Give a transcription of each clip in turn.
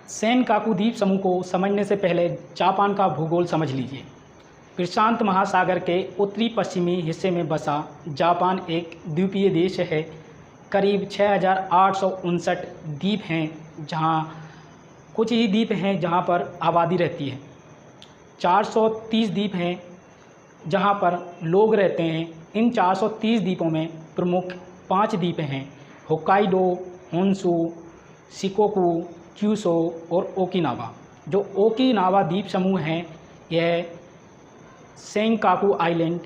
Senkaku द्वीप समूह को समझने से पहले जापान का भूगोल समझ लीजिए। प्रशांत महासागर के उत्तरी पश्चिमी हिस्से में बसा जापान एक द्वीपीय देश है। करीब 6,859 द्वीप हैं, जहाँ कुछ ही द्वीप हैं जहाँ पर आबादी रहती है। 430 द्वीप हैं जहाँ पर लोग रहते हैं। इन 430 द्वीपों में प्रमुख 5 द्वीप हैं: होक्काइडो, होन्शू, शिकोकू, क्यूशो और ओकिनावा। जो ओकिनावा द्वीप समूह है, यह सेनकाकू आइलैंड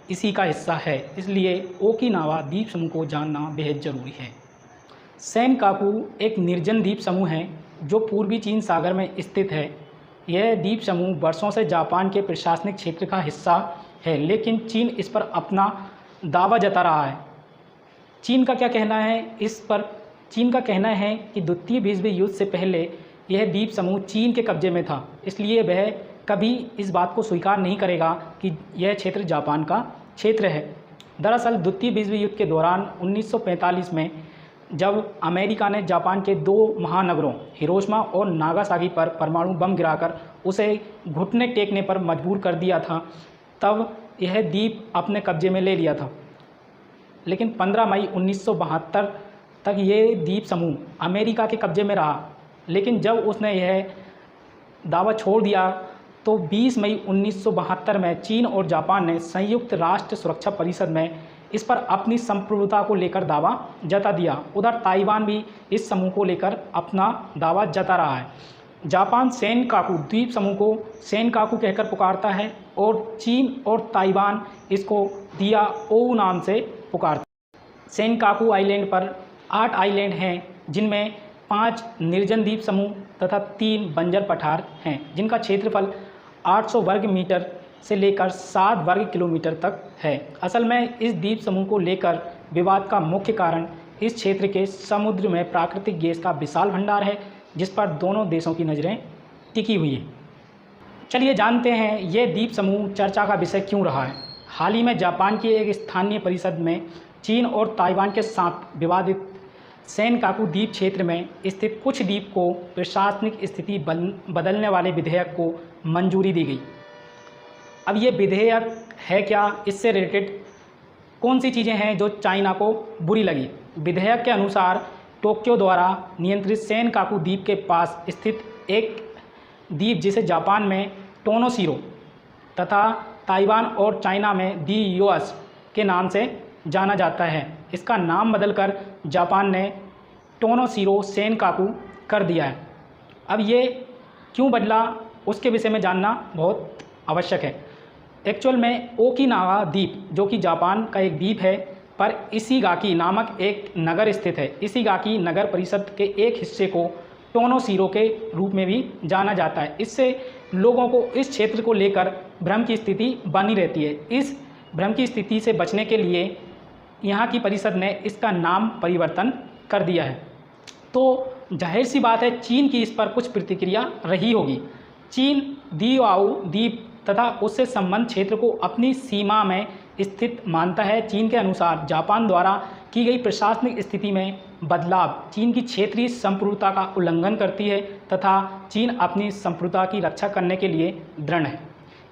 इसी का हिस्सा है, इसलिए ओकिनावा द्वीप समूह को जानना बेहद ज़रूरी है। सेनकाकू एक निर्जन द्वीप समूह है जो पूर्वी चीन सागर में स्थित है। यह द्वीप समूह वर्षों से जापान के प्रशासनिक क्षेत्र का हिस्सा है, लेकिन चीन इस पर अपना दावा जता रहा है। चीन का क्या कहना है इस पर? चीन का कहना है कि द्वितीय विश्व युद्ध से पहले यह द्वीप समूह चीन के कब्जे में था, इसलिए वह कभी इस बात को स्वीकार नहीं करेगा कि यह क्षेत्र जापान का क्षेत्र है। दरअसल द्वितीय विश्व युद्ध के दौरान 1945 में जब अमेरिका ने जापान के 2 महानगरों हिरोशिमा और नागासाकी पर परमाणु बम गिराकर उसे घुटने टेकने पर मजबूर कर दिया था, तब यह द्वीप अपने कब्जे में ले लिया था। लेकिन 15 मई 1972 तक ये द्वीप समूह अमेरिका के कब्जे में रहा, लेकिन जब उसने यह दावा छोड़ दिया तो 20 मई 1972 में चीन और जापान ने संयुक्त राष्ट्र सुरक्षा परिषद में इस पर अपनी संप्रभुता को लेकर दावा जता दिया। उधर ताइवान भी इस समूह को लेकर अपना दावा जता रहा है। जापान सेनकाकू द्वीप समूह को सेनकाकू कहकर पुकारता है और चीन और ताइवान इसको दियाओ नाम से पुकारता है। सेनकाकू आइलैंड पर 8 आइलैंड हैं, जिनमें 5 निर्जन द्वीप समूह तथा 3 बंजर पठार हैं, जिनका क्षेत्रफल 800 वर्ग मीटर से लेकर 7 वर्ग किलोमीटर तक है। असल में इस द्वीप समूह को लेकर विवाद का मुख्य कारण इस क्षेत्र के समुद्र में प्राकृतिक गैस का विशाल भंडार है, जिस पर दोनों देशों की नज़रें टिकी हुई हैं। चलिए जानते हैं ये द्वीप समूह चर्चा का विषय क्यों रहा है। हाल ही में जापान की एक स्थानीय परिषद में चीन और ताइवान के साथ विवादित सेनकाकू द्वीप क्षेत्र में स्थित कुछ द्वीप को प्रशासनिक स्थिति बदलने वाले विधेयक को मंजूरी दी गई। अब ये विधेयक है क्या? इससे रिलेटेड कौन सी चीज़ें हैं जो चाइना को बुरी लगी? विधेयक के अनुसार टोक्यो द्वारा नियंत्रित सेनकाकू द्वीप के पास स्थित एक द्वीप, जिसे जापान में टोनोशिरो तथा ताइवान और चाइना में दियोस के नाम से जाना जाता है, इसका नाम बदलकर जापान ने टोनोशिरो सेनकाकू कर दिया है। अब ये क्यों बदला, उसके विषय में जानना बहुत आवश्यक है। एक्चुअल में ओकिनावा द्वीप, जो कि जापान का एक द्वीप है, पर इशिगाकी नामक एक नगर स्थित है। इशिगाकी नगर परिषद के एक हिस्से को टोनोशिरो के रूप में भी जाना जाता है। इससे लोगों को इस क्षेत्र को लेकर भ्रम की स्थिति बनी रहती है। इस भ्रम की स्थिति से बचने के लिए यहाँ की परिषद ने इसका नाम परिवर्तन कर दिया है। तो जाहिर सी बात है, चीन की इस पर कुछ प्रतिक्रिया रही होगी। चीन दियाओ द्वीप तथा उससे संबंध क्षेत्र को अपनी सीमा में स्थित मानता है। चीन के अनुसार जापान द्वारा की गई प्रशासनिक स्थिति में बदलाव चीन की क्षेत्रीय संप्रभुता का उल्लंघन करती है तथा चीन अपनी संप्रभुता की रक्षा करने के लिए दृढ़ है।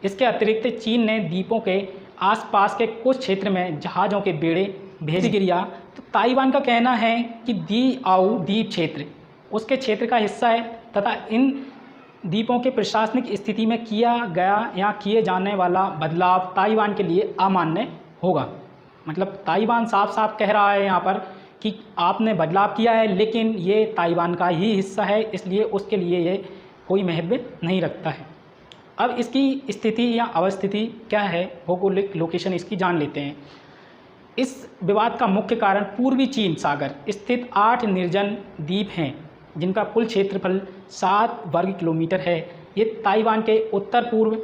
इसके अतिरिक्त चीन ने द्वीपों के आसपास के कुछ क्षेत्र में जहाज़ों के बेड़े भेज गिरिया। तो ताइवान का कहना है कि दियाओ द्वीप क्षेत्र उसके क्षेत्र का हिस्सा है तथा इन द्वीपों के प्रशासनिक स्थिति में किया गया या किए जाने वाला बदलाव ताइवान के लिए अमान्य होगा। मतलब ताइवान साफ साफ कह रहा है यहाँ पर कि आपने बदलाव किया है, लेकिन ये ताइवान का ही हिस्सा है, इसलिए उसके लिए ये कोई महत्व नहीं रखता है। अब इसकी स्थिति या अवस्थिति क्या है, भौगोलिक लोकेशन इसकी जान लेते हैं। इस विवाद का मुख्य कारण पूर्वी चीन सागर स्थित 8 निर्जन द्वीप हैं, जिनका कुल क्षेत्रफल 7 वर्ग किलोमीटर है। ये ताइवान के उत्तर पूर्व,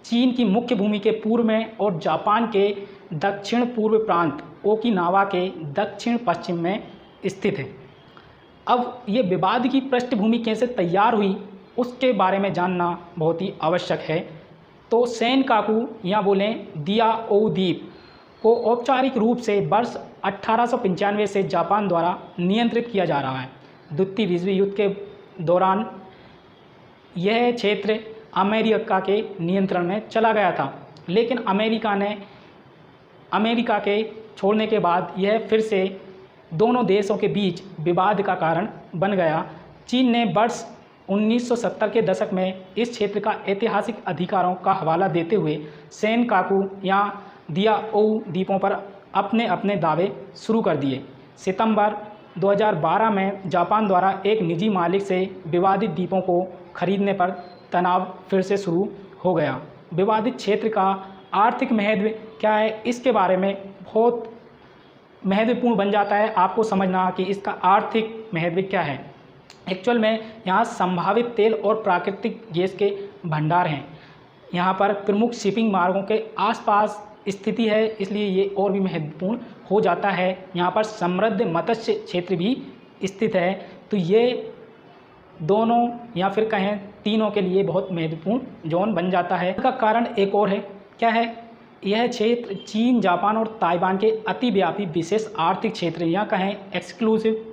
चीन की मुख्य भूमि के पूर्व में और जापान के दक्षिण पूर्व प्रांत ओकिनावा के दक्षिण पश्चिम में स्थित है। अब ये विवाद की पृष्ठभूमि कैसे तैयार हुई, उसके बारे में जानना बहुत ही आवश्यक है। तो सेनकाकू या बोलें दियाओ द्वीप को औपचारिक रूप से वर्ष 1895 से जापान द्वारा नियंत्रित किया जा रहा है। द्वितीय विश्व युद्ध के दौरान यह क्षेत्र अमेरिका के नियंत्रण में चला गया था, लेकिन अमेरिका के छोड़ने के बाद यह फिर से दोनों देशों के बीच विवाद का कारण बन गया। चीन ने वर्ष 1970 के दशक में इस क्षेत्र का ऐतिहासिक अधिकारों का हवाला देते हुए सेनकाकू या दियाओ द्वीपों पर अपने अपने दावे शुरू कर दिए। सितंबर 2012 में जापान द्वारा एक निजी मालिक से विवादित द्वीपों को खरीदने पर तनाव फिर से शुरू हो गया। विवादित क्षेत्र का आर्थिक महत्व क्या है, इसके बारे में बहुत महत्वपूर्ण बन जाता है आपको समझना कि इसका आर्थिक महत्व क्या है। एक्चुअल में यहाँ संभावित तेल और प्राकृतिक गैस के भंडार हैं। यहाँ पर प्रमुख शिपिंग मार्गों के आसपास स्थिति है, इसलिए ये और भी महत्वपूर्ण हो जाता है। यहाँ पर समृद्ध मत्स्य क्षेत्र भी स्थित है, तो ये दोनों या फिर कहें तीनों के लिए बहुत महत्वपूर्ण जोन बन जाता है। इसका कारण एक और है, क्या है? यह क्षेत्र चीन, जापान और ताइवान के अतिव्यापी विशेष आर्थिक क्षेत्र या कहें एक्सक्लूसिव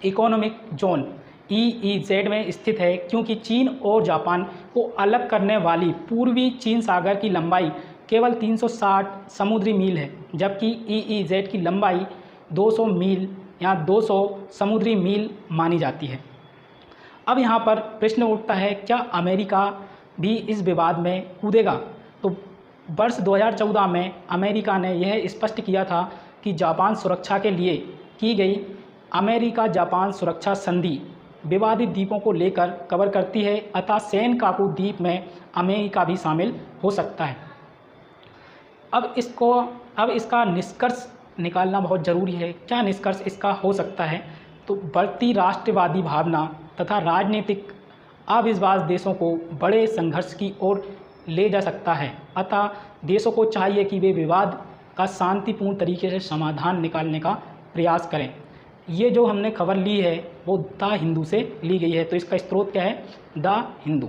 इकोनॉमिक जोन EEZ में स्थित है, क्योंकि चीन और जापान को अलग करने वाली पूर्वी चीन सागर की लंबाई केवल 360 समुद्री मील है, जबकि EEZ की लंबाई 200 मील या 200 समुद्री मील मानी जाती है। अब यहाँ पर प्रश्न उठता है, क्या अमेरिका भी इस विवाद में कूदेगा? तो वर्ष 2014 में अमेरिका ने यह स्पष्ट किया था कि जापान सुरक्षा के लिए की गई अमेरिका जापान सुरक्षा संधि विवादित द्वीपों को लेकर कवर करती है, अतः सेनकाकू द्वीप में अमेरिका भी शामिल हो सकता है। अब इसका निष्कर्ष निकालना बहुत ज़रूरी है। क्या निष्कर्ष इसका हो सकता है? तो बढ़ती राष्ट्रवादी भावना तथा राजनीतिक अविश्वास देशों को बड़े संघर्ष की ओर ले जा सकता है, अतः देशों को चाहिए कि वे विवाद का शांतिपूर्ण तरीके से समाधान निकालने का प्रयास करें। ये जो हमने खबर ली है वो द हिंदू से ली गई है, तो इसका स्रोत क्या है? द हिंदू।